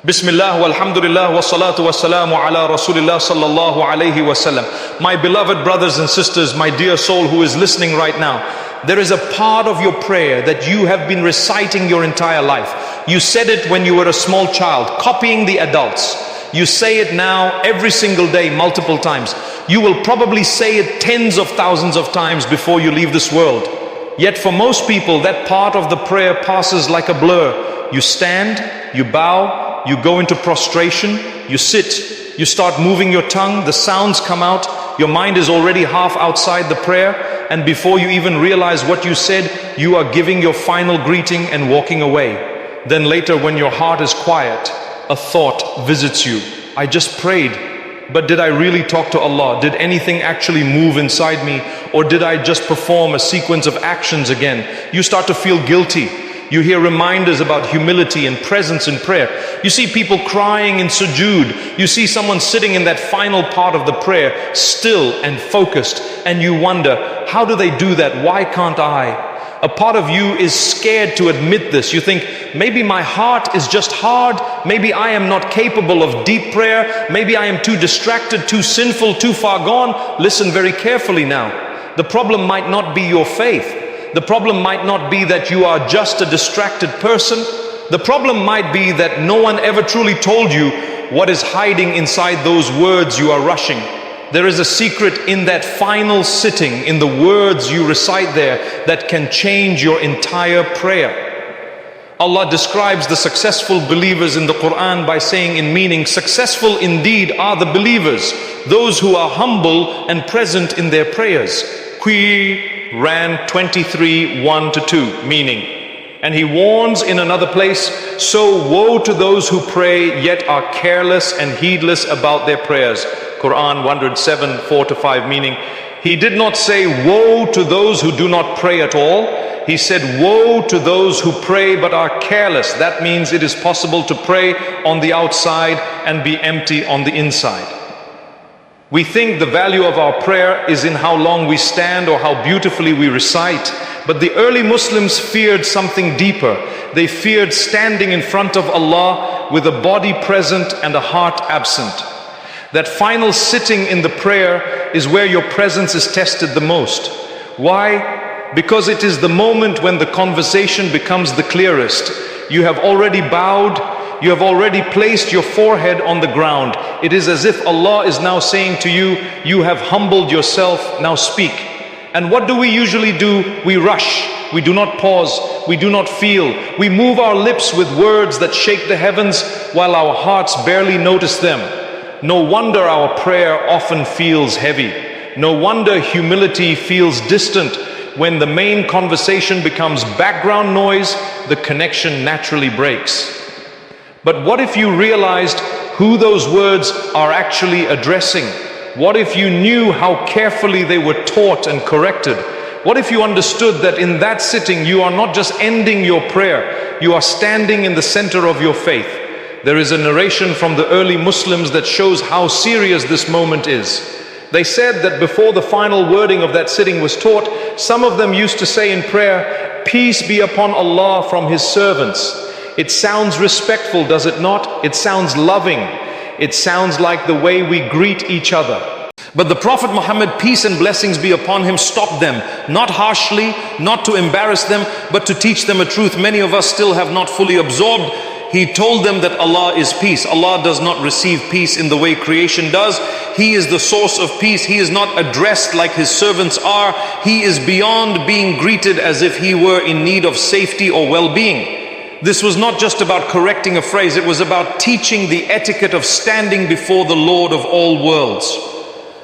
Bismillah walhamdulillah wa salatu wa salamu ala Rasulillah sallallahu alayhi wa sallam. My beloved brothers and sisters, my dear soul who is listening right now, there is a part of your prayer that you have been reciting your entire life. You said it when you were a small child, copying the adults. You say it now every single day, multiple times. You will probably say it tens of thousands of times before you leave this world. Yet for most people, that part of the prayer passes like a blur. You stand, you bow, you go into prostration, you sit, you start moving your tongue, the sounds come out, your mind is already half outside the prayer, and before you even realize what you said, you are giving your final greeting and walking away. Then later, when your heart is quiet, a thought visits you. I just prayed, but did I really talk to Allah? Did anything actually move inside me? Or did I just perform a sequence of actions again? You start to feel guilty. You hear reminders about humility and presence in prayer. You see people crying in sujood. You see someone sitting in that final part of the prayer, still and focused, and you wonder, how do they do that? Why can't I? A part of you is scared to admit this. You think, maybe my heart is just hard. Maybe I am not capable of deep prayer. Maybe I am too distracted, too sinful, too far gone. Listen very carefully now. The problem might not be your faith. The problem might not be that you are just a distracted person. The problem might be that no one ever truly told you what is hiding inside those words you are rushing. There is a secret in that final sitting, in the words you recite there, that can change your entire prayer. Allah describes the successful believers in the Qur'an by saying in meaning, successful indeed are the believers, those who are humble and present in their prayers. Quran 23, 1-2, meaning, and he warns in another place, so woe to those who pray yet are careless and heedless about their prayers. Quran 107, 4-5, meaning, he did not say woe to those who do not pray at all. He said woe to those who pray but are careless. That means it is possible to pray on the outside and be empty on the inside. We think the value of our prayer is in how long we stand or how beautifully we recite. But the early Muslims feared something deeper. They feared standing in front of Allah with a body present and a heart absent. That final sitting in the prayer is where your presence is tested the most. Why? Because it is the moment when the conversation becomes the clearest. You have already bowed. You have already placed your forehead on the ground. It is as if Allah is now saying to you, you have humbled yourself, now speak. And what do we usually do? We rush. We do not pause. We do not feel. We move our lips with words that shake the heavens while our hearts barely notice them. No wonder our prayer often feels heavy. No wonder humility feels distant. When the main conversation becomes background noise, the connection naturally breaks. But what if you realized who those words are actually addressing? What if you knew how carefully they were taught and corrected? What if you understood that in that sitting you are not just ending your prayer, you are standing in the center of your faith? There is a narration from the early Muslims that shows how serious this moment is. They said that before the final wording of that sitting was taught, some of them used to say in prayer, peace be upon Allah from His servants. It sounds respectful, does it not? It sounds loving. It sounds like the way we greet each other. But the Prophet Muhammad, peace and blessings be upon him, stopped them, not harshly, not to embarrass them, but to teach them a truth many of us still have not fully absorbed. He told them that Allah is peace. Allah does not receive peace in the way creation does. He is the source of peace. He is not addressed like His servants are. He is beyond being greeted as if He were in need of safety or well-being. This was not just about correcting a phrase, it was about teaching the etiquette of standing before the Lord of all worlds.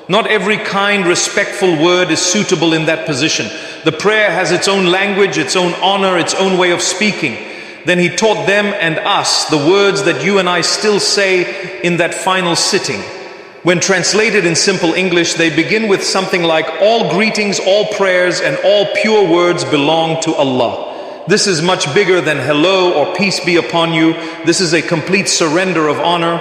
Not every kind, respectful word is suitable in that position. The prayer has its own language, its own honor, its own way of speaking. Then He taught them and us the words that you and I still say in that final sitting. When translated in simple English, they begin with something like, all greetings, all prayers, and all pure words belong to Allah. This is much bigger than hello or peace be upon you. This is a complete surrender of honor.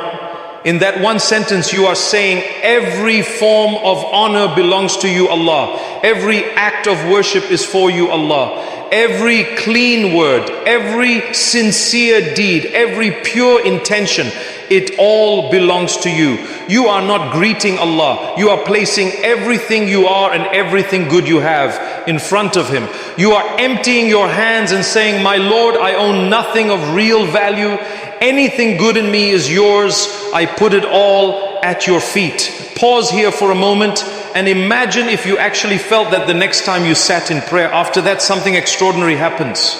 In that one sentence, you are saying every form of honor belongs to you, Allah. Every act of worship is for you, Allah. Every clean word, every sincere deed, every pure intention, it all belongs to you. You are not greeting Allah. You are placing everything you are and everything good you have in front of Him. You are emptying your hands and saying, my Lord, I own nothing of real value. Anything good in me is yours. I put it all at your feet. Pause here for a moment and imagine if you actually felt that the next time you sat in prayer, after that something extraordinary happens.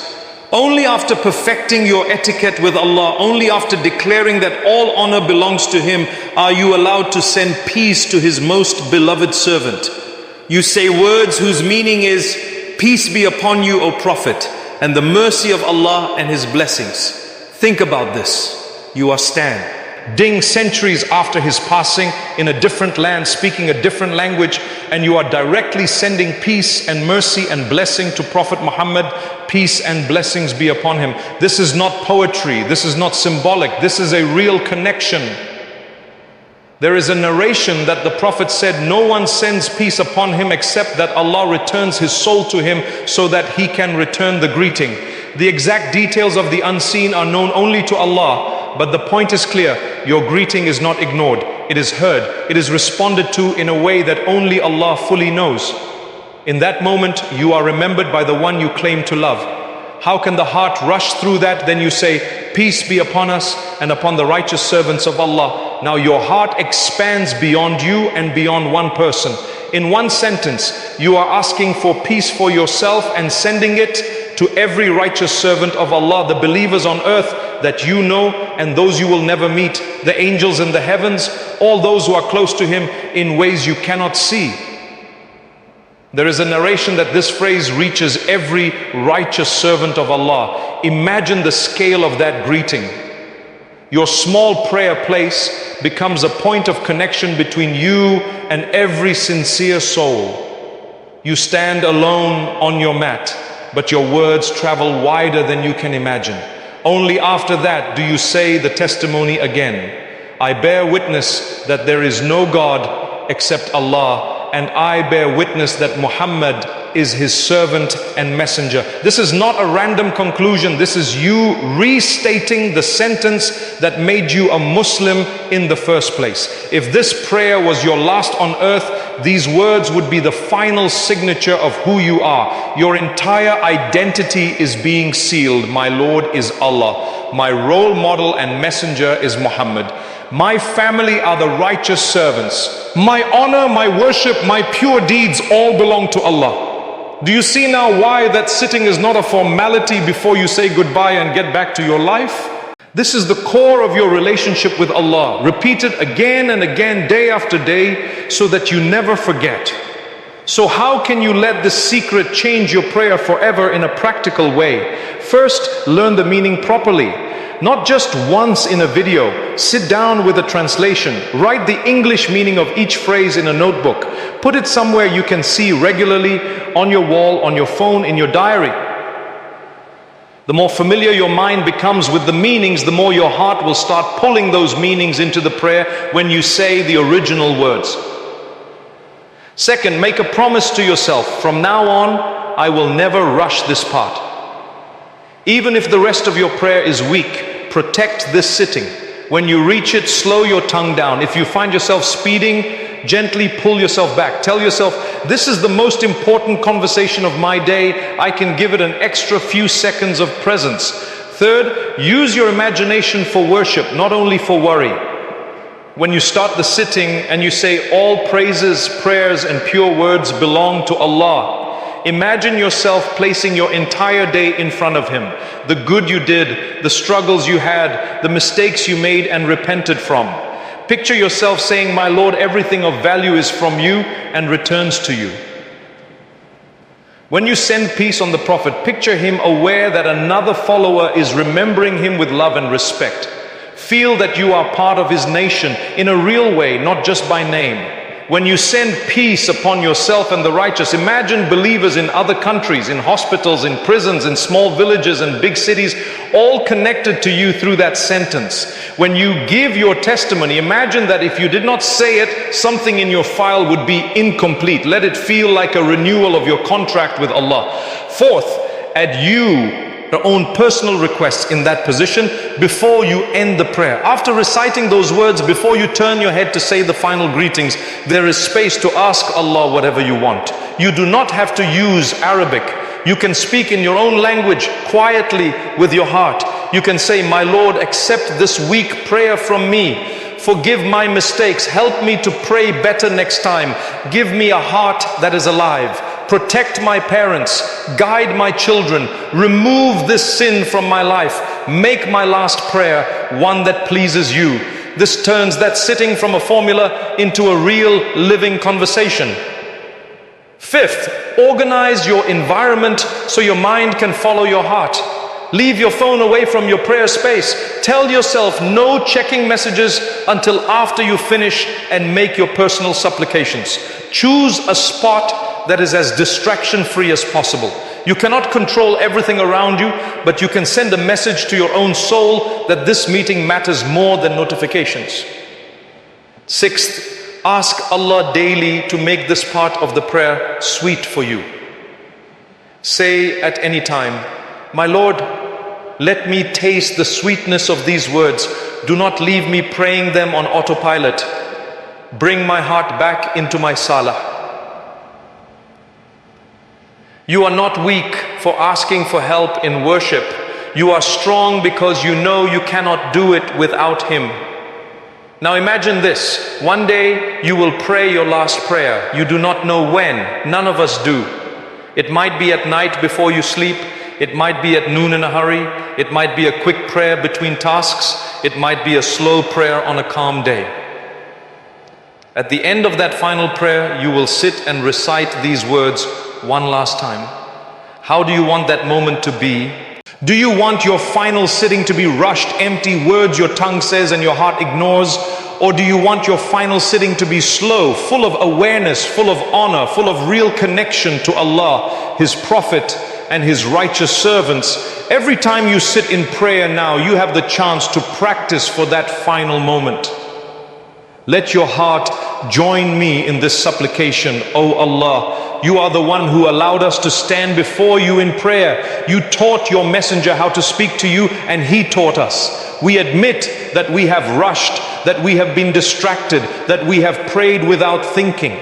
Only after perfecting your etiquette with Allah, only after declaring that all honor belongs to Him, are you allowed to send peace to His most beloved servant. You say words whose meaning is, peace be upon you, O Prophet, and the mercy of Allah and His blessings. Think about this. You are standing centuries after his passing in a different land, speaking a different language, and you are directly sending peace and mercy and blessing to Prophet Muhammad. Peace and blessings be upon him. This is not poetry. This is not symbolic. This is a real connection. There is a narration that the Prophet said, no one sends peace upon him except that Allah returns his soul to him so that he can return the greeting. The exact details of the unseen are known only to Allah, but the point is clear. Your greeting is not ignored. It is heard. It is responded to in a way that only Allah fully knows. In that moment, you are remembered by the one you claim to love. How can the heart rush through that? Then you say, peace be upon us and upon the righteous servants of Allah. Now your heart expands beyond you and beyond one person. In one sentence, you are asking for peace for yourself and sending it to every righteous servant of Allah, the believers on earth that you know and those you will never meet, the angels in the heavens, all those who are close to Him in ways you cannot see. There is a narration that this phrase reaches every righteous servant of Allah. Imagine the scale of that greeting. Your small prayer place becomes a point of connection between you and every sincere soul. You stand alone on your mat, but your words travel wider than you can imagine. Only after that do you say the testimony again. I bear witness that there is no God except Allah, and I bear witness that Muhammad is His servant and messenger. This is not a random conclusion. This is you restating the sentence that made you a Muslim in the first place. If this prayer was your last on earth, these words would be the final signature of who you are. Your entire identity is being sealed. My Lord is Allah. My role model and messenger is Muhammad. My family are the righteous servants. My honor, my worship, my pure deeds all belong to Allah. Do you see now why that sitting is not a formality before you say goodbye and get back to your life? This is the core of your relationship with Allah. Repeat it again and again, day after day, so that you never forget. So how can you let this secret change your prayer forever in a practical way? First, learn the meaning properly. Not just once in a video. Sit down with a translation. Write the English meaning of each phrase in a notebook. Put it somewhere you can see regularly, on your wall, on your phone, in your diary. The more familiar your mind becomes with the meanings, the more your heart will start pulling those meanings into the prayer when you say the original words. Second, make a promise to yourself. From now on, I will never rush this part. Even if the rest of your prayer is weak, protect this sitting. When you reach it, slow your tongue down. If you find yourself speeding, gently pull yourself back. Tell yourself, this is the most important conversation of my day. I can give it an extra few seconds of presence. Third, use your imagination for worship, not only for worry. When you start the sitting and you say, all praises, prayers, and pure words belong to Allah. Imagine yourself placing your entire day in front of Him. The good you did, the struggles you had, the mistakes you made and repented from. Picture yourself saying, my Lord, everything of value is from you and returns to you. When you send peace on the Prophet, picture him aware that another follower is remembering him with love and respect. Feel that you are part of his nation in a real way, not just by name. when you send peace upon yourself and the righteous. Imagine believers in other countries, in hospitals, in prisons, in small villages and big cities, all connected to you through that sentence. When you give your testimony, imagine that if you did not say it, something in your file would be incomplete. Let it feel like a renewal of your contract with Allah. Fourth, add your own personal requests in that position before you end the prayer. After reciting those words, before you turn your head to say the final greetings, there is space to ask Allah whatever you want. You do not have to use Arabic. You can speak in your own language quietly with your heart. You can say, "My Lord, accept this weak prayer from me. Forgive my mistakes. Help me to pray better next time. Give me a heart that is alive. Protect my parents, guide my children, remove this sin from my life. Make my last prayer one that pleases you." This turns that sitting from a formula into a real living conversation. Fifth, organize your environment so your mind can follow your heart. Leave your phone away from your prayer space. Tell yourself no checking messages until after you finish and make your personal supplications. Choose a spot that is as distraction-free as possible. You cannot control everything around you, but you can send a message to your own soul that this meeting matters more than notifications. Sixth, ask Allah daily to make this part of the prayer sweet for you. Say at any time, "My Lord, let me taste the sweetness of these words. Do not leave me praying them on autopilot. Bring my heart back into my salah." You are not weak for asking for help in worship. You are strong because you know you cannot do it without Him. Now imagine this. One day you will pray your last prayer. You do not know when. None of us do. It might be at night before you sleep. It might be at noon in a hurry. It might be a quick prayer between tasks. It might be a slow prayer on a calm day. At the end of that final prayer, you will sit and recite these words one last time. How do you want that moment to be? Do you want your final sitting to be rushed, empty words your tongue says and your heart ignores? Or do you want your final sitting to be slow, full of awareness, full of honor, full of real connection to Allah, His Prophet and His righteous servants? Every time you sit in prayer now, you have the chance to practice for that final moment. Let your heart join me in this supplication. O Allah, you are the one who allowed us to stand before you in prayer. You taught your messenger how to speak to you, and he taught us. We admit that we have rushed, that we have been distracted, that we have prayed without thinking.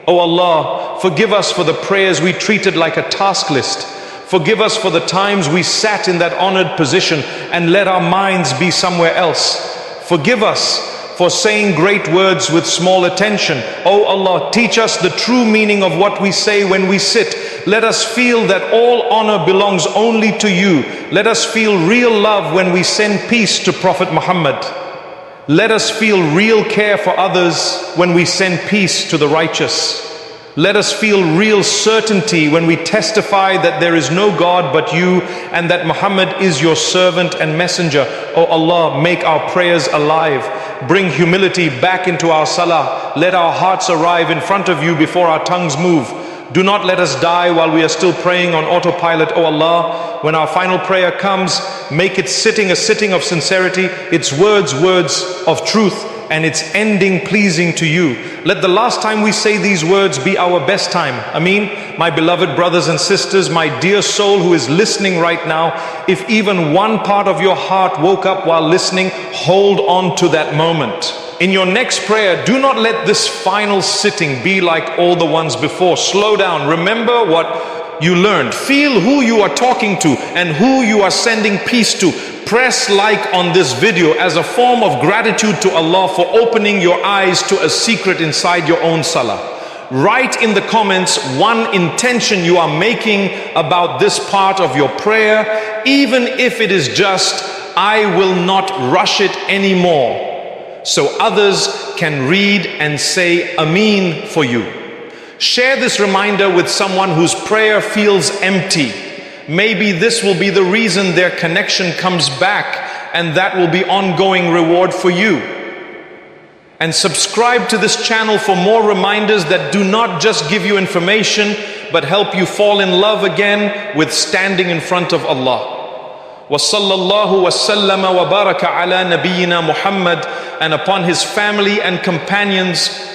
O Allah, forgive us for the prayers we treated like a task list. Forgive us for the times we sat in that honored position and let our minds be somewhere else. Forgive us for saying great words with small attention. O Allah, teach us the true meaning of what we say when we sit. Let us feel that all honor belongs only to you. Let us feel real love when we send peace to Prophet Muhammad. Let us feel real care for others when we send peace to the righteous. Let us feel real certainty when we testify that there is no God but you and that Muhammad is your servant and messenger. O Allah, make our prayers alive. Bring humility back into our salah. Let our hearts arrive in front of you before our tongues move. Do not let us die while we are still praying on autopilot. O Allah, when our final prayer comes, make its sitting a sitting of sincerity, its words of truth, and its ending pleasing to you. Let the last time we say these words be our best time. Ameen. My beloved brothers and sisters, my dear soul who is listening right now, if even one part of your heart woke up while listening, hold on to that moment. In your next prayer, do not let this final sitting be like all the ones before. Slow down. Remember what you learned. Feel who you are talking to and who you are sending peace to. Press like on this video as a form of gratitude to Allah for opening your eyes to a secret inside your own salah. Write in the comments one intention you are making about this part of your prayer, even if it is just, I will not rush it anymore, so others can read and say Ameen for you. Share this reminder with someone whose prayer feels empty. Maybe this will be the reason their connection comes back, and that will be ongoing reward for you. And subscribe to this channel for more reminders that do not just give you information, but help you fall in love again with standing in front of Allah. وصلى الله وسلم وبارك على نبينا Muhammad, and upon his family and companions